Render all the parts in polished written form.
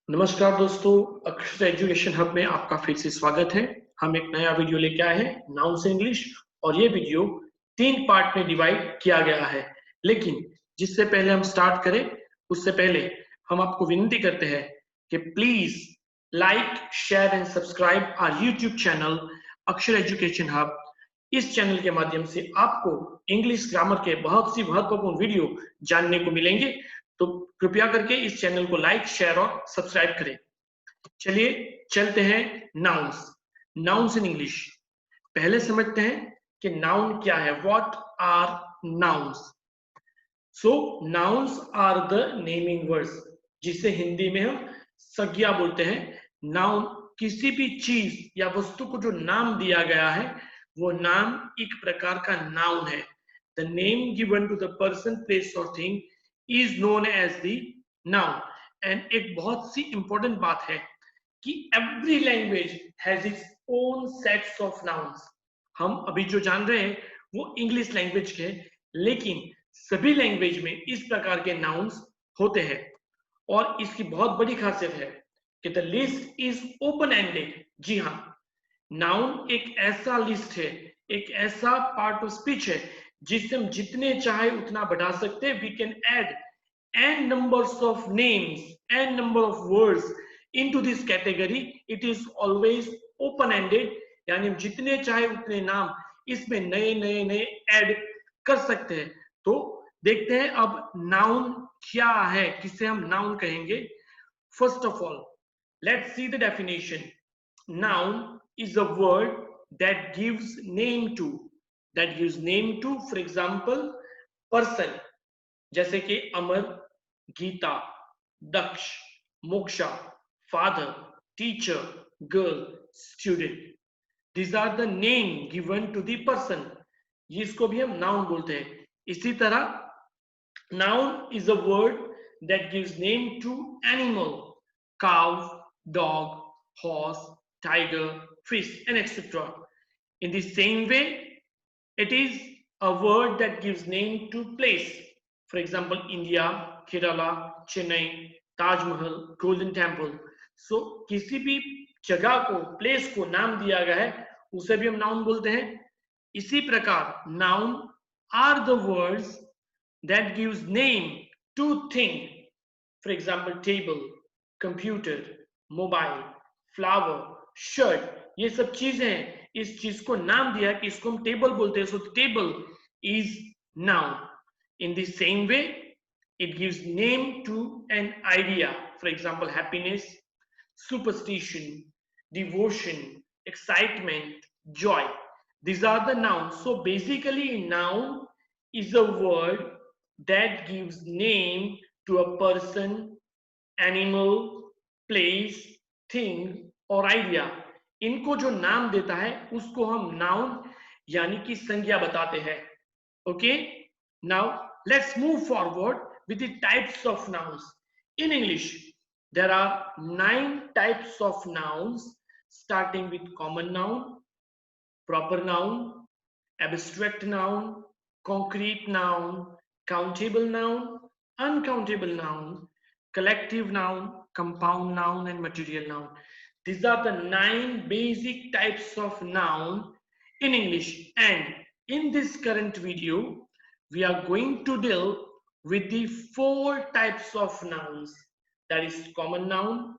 नमस्कार दोस्तों, अक्षर एजुकेशन हब में आपका फिर से स्वागत है। हम एक नया वीडियो लेके आए हैं नाउन्स इंग्लिश, और ये वीडियो 3 पार्ट में डिवाइड किया गया है। लेकिन जिससे पहले हम स्टार्ट करें, उससे पहले हम आपको विनती करते हैं कि please like, share and subscribe our YouTube channel Akshar education hub. इस चैनल के माध्यम से आपको इंग्लिश ग्रामर के बहुत सी महत्वपूर्ण वीडियो जानने को मिलेंगे, तो कृपया करके इस चैनल को लाइक, शेयर और सब्सक्राइब करें। चलिए चलते हैं नाउन्स। नाउन्स इन इंग्लिश पहले समझते हैं कि नाउन क्या है। What are nouns? So nouns are the naming words, जिसे हिंदी में हम संज्ञा बोलते हैं। नाउन किसी भी चीज या वस्तु को जो नाम दिया गया है, वो नाम एक प्रकार का नाउन है। The name given to the person, place और thing is known as the noun. And एक बहुत सी इंपॉर्टेंट बात है कि every language has its own sets of nouns. हम अभी जो जान रहे हैं वो इंग्लिश लैंग्वेज के, लेकिन सभी लैंग्वेज में इस प्रकार के नाउन्स होते हैं। और इसकी बहुत बड़ी खासियत है कि the list is open ended. जी हाँ, नाउन एक ऐसा लिस्ट है, एक ऐसा पार्ट ऑफ स्पीच है जिससे हम जितने चाहे उतना बढ़ा सकते हैं। We can add n numbers of names, n number of words into this category. It is always open ended, यानी हम जितने चाहे उतने नाम इसमें नए नए नए ऐड कर सकते हैं। तो देखते हैं अब नाउन क्या है, किसे हम नाउन कहेंगे। First of all, let's see the definition. Noun is a word that gives name to, for example person, जैसे कि Amar, Geeta, Daksh, Moksha, father, teacher, girl, student. These are the name given to the person, इसको भी हम noun बोलते हैं। इसी तरह noun is a word that gives name to animal, cow, dog, horse, tiger, fish and etc. In the same way, it is a word that gives name to place. For example, India, Kerala, Chennai, Taj Mahal, Golden Temple. So किसी भी जगह को, place को नाम दिया गया है, उसे भी हम नाउन बोलते हैं। इसी प्रकार noun are the words that gives name to thing. For example, table, computer, mobile, flower, shirt, ये सब चीजें हैं, इस चीज को नाम दिया कि इसको हम टेबल बोलते हैं। So table is noun. In the same way, it gives name to an idea. For example, happiness, superstition, devotion, excitement, joy. These are the nouns. So basically, noun is a word that gives name to a person, animal, place, thing और idea। इनको जो नाम देता है उसको हम noun यानी कि संज्ञा बताते हैं। Okay, now let's move forward with the types of nouns. In English, there are 9 types of nouns, starting with common noun, proper noun, abstract noun, concrete noun, countable noun, uncountable noun, collective noun, compound noun, and material noun. These are the 9 basic types of noun in English. And in this current video, we are going to deal with the 4 types of nouns, that is common noun,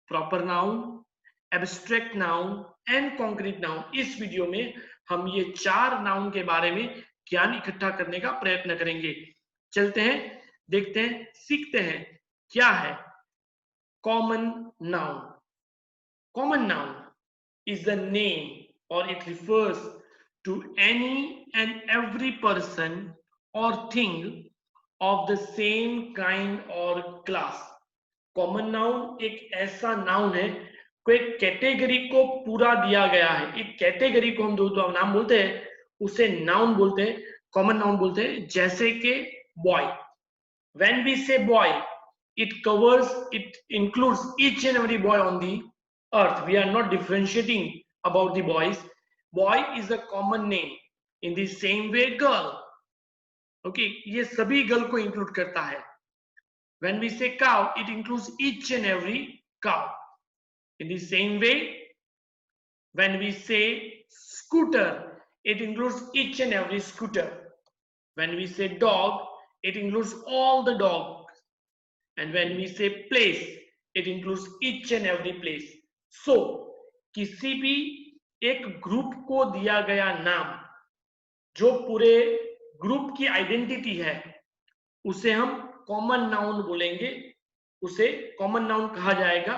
proper noun, abstract noun and concrete noun। इस video में हम ये 4 noun के बारे में ज्ञान इकट्ठा करने का प्रयत्न करेंगे। चलते हैं, देखते हैं, सीखते हैं क्या है common noun. Common noun is the name or it refers to any and every person or thing of the same kind or class। Common noun एक ऐसा नाउन है, कोई कैटेगरी को पूरा दिया गया है। एक कैटेगरी को हम दो नाम बोलते हैं, उसे नाउन बोलते हैं, कॉमन नाउन बोलते हैं। जैसे कि बॉय, व्हेन वी से boy, it covers, it includes each and every boy on the earth. We are not differentiating about the boys. Boy is a common name. In the same way, girl, okay, ये सभी girl को include करता है। When we say cow, it includes each and every cow. In the same way, when we say scooter, it includes each and every scooter. When we say dog, it includes all the dogs. And when we say place, it includes each and every place. So, किसी भी एक group को दिया गया नाम जो पूरे group की आइडेंटिटी है, उसे हम कॉमन नाउन बोलेंगे, उसे कॉमन नाउन कहा जाएगा.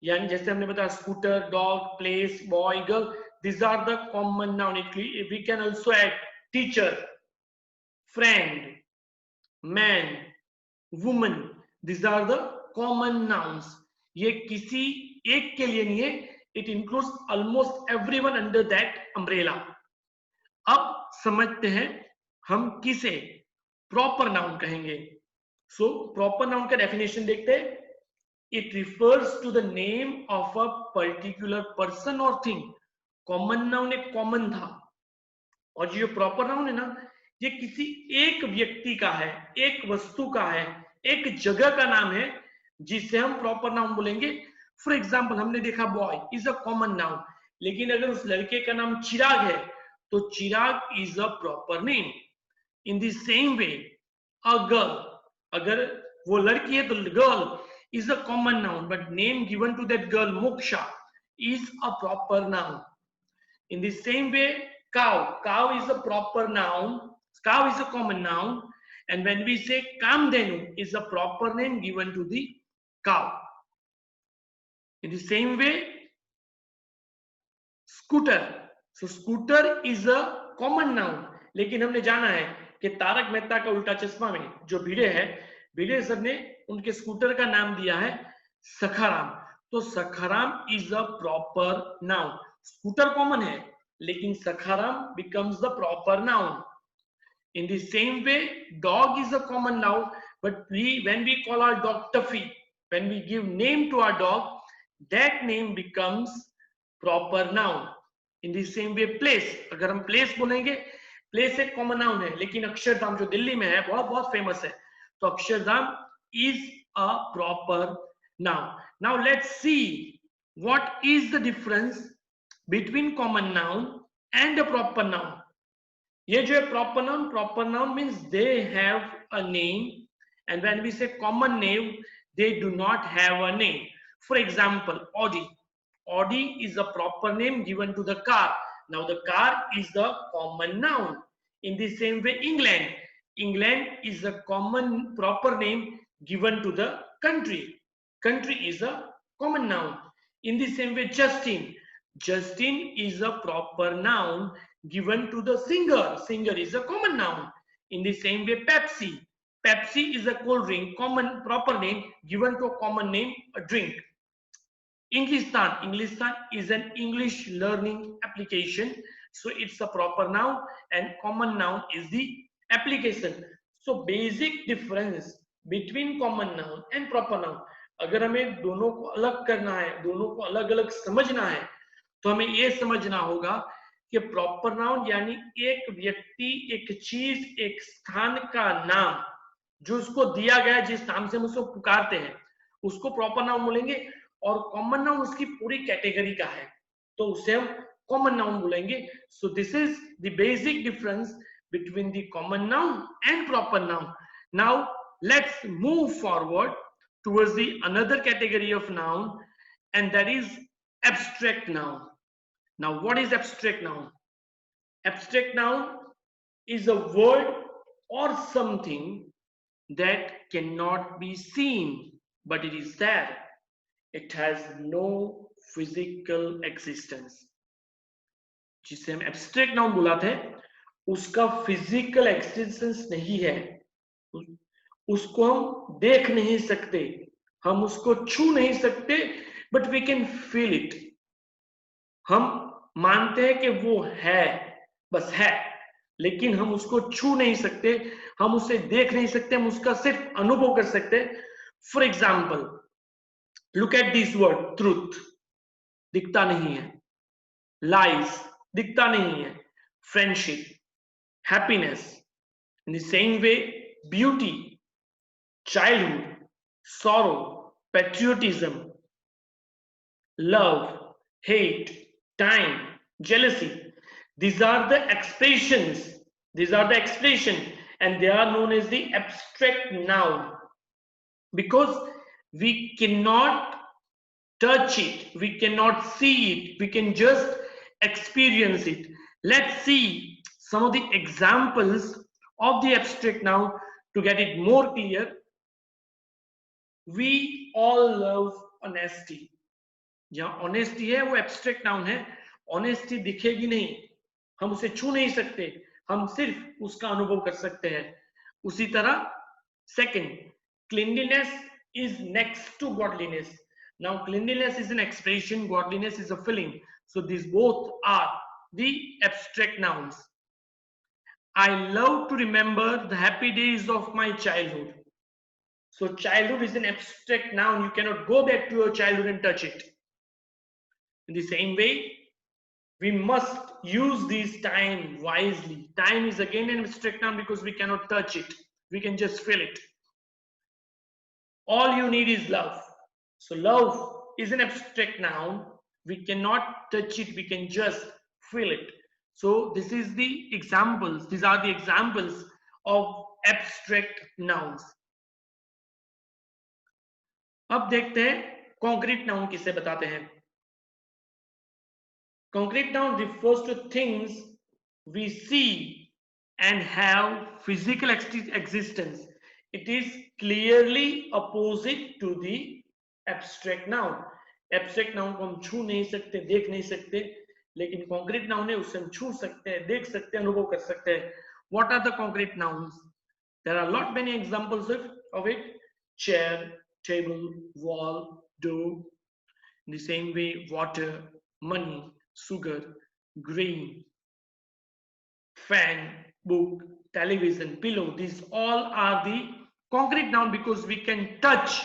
यानी जैसे हमने बताया scooter, dog, place, boy, girl, these are the common noun. We can also add teacher, friend, man, woman. These are the common nouns. ये किसी एक के लिए नहीं है. It includes almost everyone under that umbrella. अब समझते हैं हम किसे प्रॉपर नाउन कहेंगे. सो प्रॉपर नाउन का डेफिनेशन देखते हैं. It refers to the name of a particular person or thing. Common noun एक कॉमन था, और ये प्रॉपर नाउन है ना, ये किसी एक व्यक्ति का है, एक वस्तु का है, एक जगह का नाम है, जिसे हम प्रॉपर नाउन बोलेंगे. फॉर एग्जाम्पल, हमने देखा boy is a common noun, लेकिन अगर उस लड़के का नाम चिराग है तो Chirag is a proper name. In the same way, a girl, अगर वो लड़की है तो girl is a common noun, but name given to that girl, Moksha, is a proper noun. In the same way, cow is a proper noun, cow is a common noun, and when we say Kamdenu is a proper name given to the cow. In the same way, scooter, so scooter is a common noun, लेकिन हमने जाना है कि तारक मेहता का उल्टा चश्मा में जो भिड़े है, भिड़े सर ने उनके स्कूटर का नाम दिया है सखाराम. तो Sakharam is a proper noun. Scooter common है, लेकिन Sakharam becomes the proper noun. In the same way, dog is a common noun, but when we call our dog Tuffy, when we give name to our dog, that name becomes proper noun. In the same way, place, अगर हम place बोलेंगे, place एक common noun है, लेकिन अक्षरधाम जो दिल्ली में है बहुत बहुत फेमस है, तो Akshardham is a proper noun. Now let's see what is the difference between common noun and a proper noun. ये जो है proper noun means they have a name, and when we say common name, they do not have a name. For example, Audi is a proper name given to the car. Now the car is the common noun. In the same way, England is a common proper name given to the country. Country is a common noun. In the same way, Justin is a proper noun given to the singer. Singer is a common noun. In the same way, Pepsi is a cold drink, common proper name given to a common name, a drink. Englistan is an English learning application, so it's a proper noun, and common noun is the application. So basic difference between common noun and proper noun. अगर हमें दोनों को अलग करना है, दोनों को अलग अलग समझना है, तो हमें ये समझना होगा कि प्रॉपर नाउन यानी एक व्यक्ति, एक चीज, एक स्थान का नाम जो उसको दिया गया, जिस नाम से हम उसको पुकारते हैं, उसको प्रॉपर नाउन बोलेंगे. और कॉमन नाउन उसकी पूरी कैटेगरी का है, तो उसे हम कॉमन नाउन बोलेंगे. So this is the basic difference between the common noun and proper noun. Now let's move forward towards the another category of noun, and that is abstract noun. Now what is abstract noun? Abstract noun is a word or something that cannot be seen, but it is there. It has no physical existence. जिसे हम abstract noun बुलाते हैं, उसका physical existence नहीं है, उसको हम देख नहीं सकते, हम उसको छू नहीं सकते, but we can feel it. हम मानते हैं कि वो है, बस है, लेकिन हम उसको छू नहीं सकते, हम उसे देख नहीं सकते, हम उसका सिर्फ अनुभव कर सकते हैं. For example, look at this word truth, दिखता नहीं है. लाइज, दिखता नहीं है. Friendship, happiness. In the same way, beauty, childhood, sorrow, patriotism, love, hate, time, jealousy. These are the expressions. These are the expression, and they are known as the abstract noun, because we cannot touch it, we cannot see it, we can just experience it. Let's see some of the examples of the abstract noun to get it more clear. We all love honesty. जहां honesty है वो abstract noun है. Honesty दिखेगी नहीं, हम उसे छू नहीं सकते, हम सिर्फ उसका अनुभव कर सकते हैं. उसी तरह second, cleanliness is next to godliness. Now cleanliness is an expression, godliness is a feeling, so these both are the abstract nouns. I love to remember the happy days of my childhood. So childhood is an abstract noun, you cannot go back to your childhood and touch it. In the same way, we must use this time wisely. Time is again an abstract noun because we cannot touch it, we can just feel it. All you need is love. So love is an abstract noun, we cannot touch it, we can just feel it. So this is the examples, these are the examples of abstract nouns. अब देखते हैं concrete noun किसे बताते हैं. Concrete noun refers to things we see and have physical existence. It is clearly opposite to the abstract noun. Abstract noun को हम छू नहीं सकते, देख नहीं सकते, लेकिन concrete noun है, उसे हम छू सकते हैं, देख सकते हैं, अनुभव कर सकते हैं. What are the concrete nouns? There are lot many examples of it. Chair, table, wall, door. In the same way, water, money, sugar, grain, fan, book, television, pillow. These all are the concrete noun because we can touch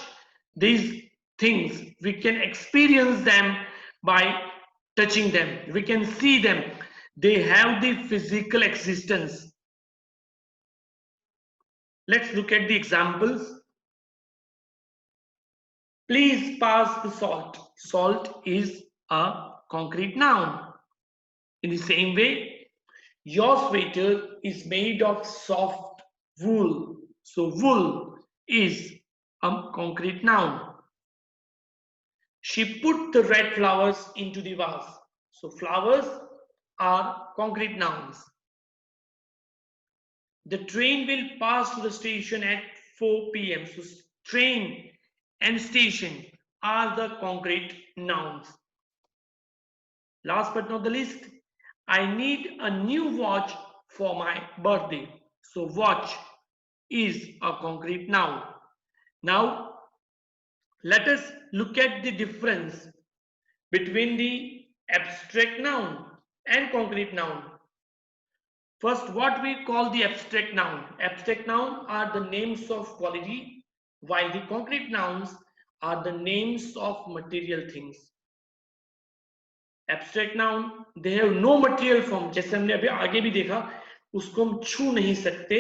these things, we can experience them by touching them, we can see them, they have the physical existence. Let's look at the examples. Please pass the salt. Salt is a concrete noun. In the same way, your sweater is made of soft wool. So wool is a concrete noun. She put the red flowers into the vase. So flowers are concrete nouns. The train will pass to the station at 4 p.m. So train and station are the concrete nouns. Last but not the least, I need a new watch for my birthday. So watch is a concrete noun. Now let us look at the difference between the abstract noun and concrete noun. First, what we call the abstract noun. Abstract noun are the names of quality, while the concrete nouns are the names of material things. Abstract noun, they have no material form. जैसे हमने अभी आगे भी देखा, उसको हम छू नहीं सकते,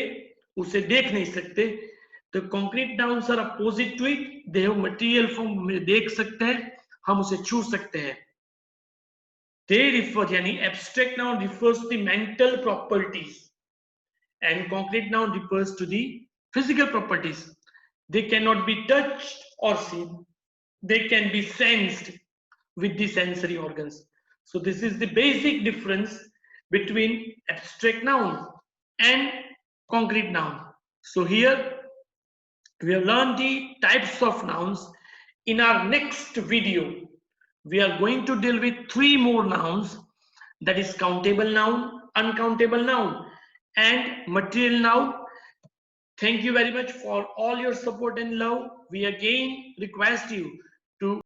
उसे देख नहीं सकते. The concrete nouns are opposite to it. They have material form, देख सकते हैं, हम उसे छू सकते हैं. They refer, यानी abstract noun refers to the mental properties and concrete noun refers to the physical properties. They cannot be touched or seen. They can be sensed with the sensory organs. So this is the basic difference between abstract noun and concrete noun. So here we have learned the types of nouns. In our next video, we are going to deal with 3 more nouns, that is countable noun, uncountable noun, and material noun. Thank you very much for all your support and love. We again request you to